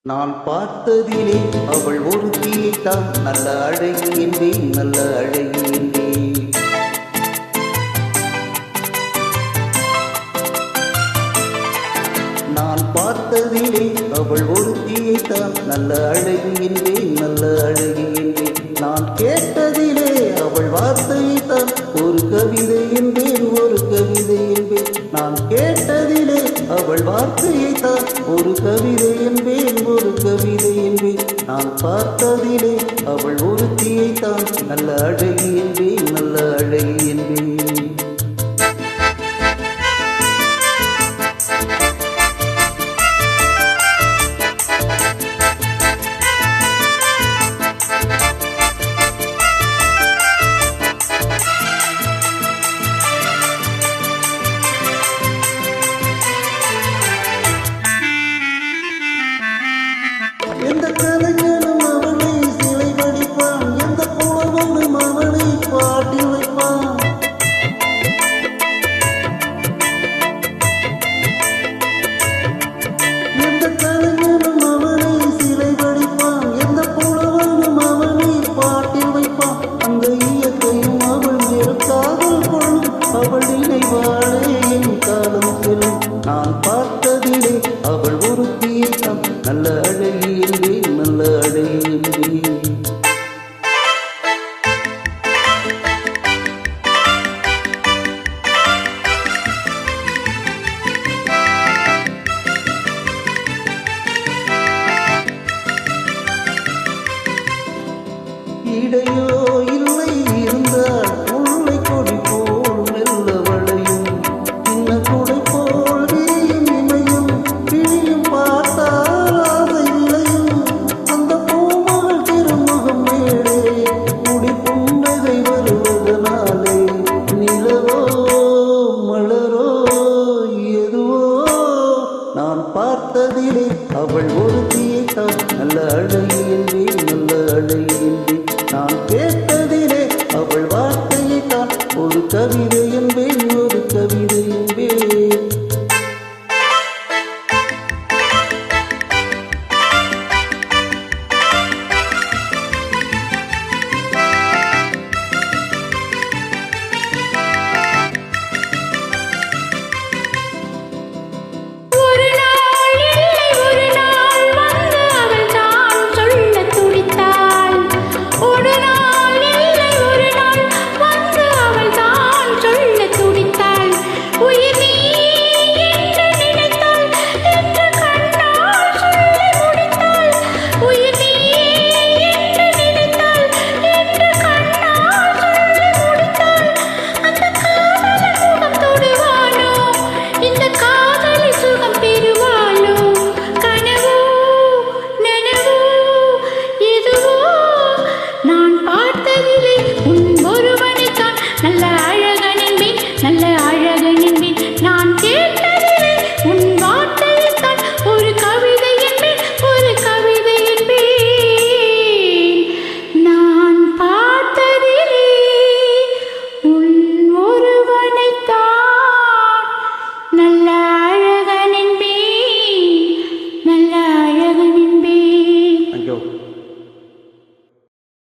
நான் பார்த்ததிலே அவள் ஒருத்தியைத்தான் நல்ல அழகி என்பேன், நல்ல அழகி என்பேன். நான் பார்த்ததிலே அவள் ஒருத்தியைத்தான் நல்ல அழகி என்பேன், நல்ல அழகி என்பேன். நான் கேட்டதிலே அவள் வார்த்தையைத்தான் ஒரு கவிதை என்பேன், ஒரு கவிதை என்பேன். நான் கேட்டதிலே அவள் வார்த்தையைத்தான் ஒரு கவிதை என்பேன், ஒரு கவிதை என்பேன். நான் பார்த்ததிலே அவள் ஒருத்தியைத்தான் நல்ல அழகி என்பேன், நல்ல அழகி என்பேன். எந்த கலைஞனும் அவளை சிலை வடிப்பான், எந்த புலவனும் அவளை பாட்டி வைப்பான். எந்த கலைஞனும் அவளை சிலை வடிப்பான், எந்த புலவனும் அவளை பாட்டி வைப்பான். அந்த இயற்கையும் அவள் காதல் கொள்ளும், அவள் நினைவாளே என் காலம் செல்லும். நான் பார்த்ததிலே அவள் ஒருத்தியைத்தான் நல்ல அழகி என்பேன், நல்ல அழகி என்பேன். இடையோ இல்லை இருந்தால் முல்லை கொடி போல் மெல்ல வளையும், சின்ன குடை போல் வீயும் இமையும் பிழியும் பார்த்தால் அதை விளையும். அந்த பூமகள் திருமுகம் மேலே முடி புன்னகை வருவதனாலே நிலவோ மலரோ எதுவோ நான் பார்த்ததிலே அவள் ஒருத்தியைத்தான் நல்ல அழகி என்பேன், நல்ல அழகி என்பேன். நான் கேட்ட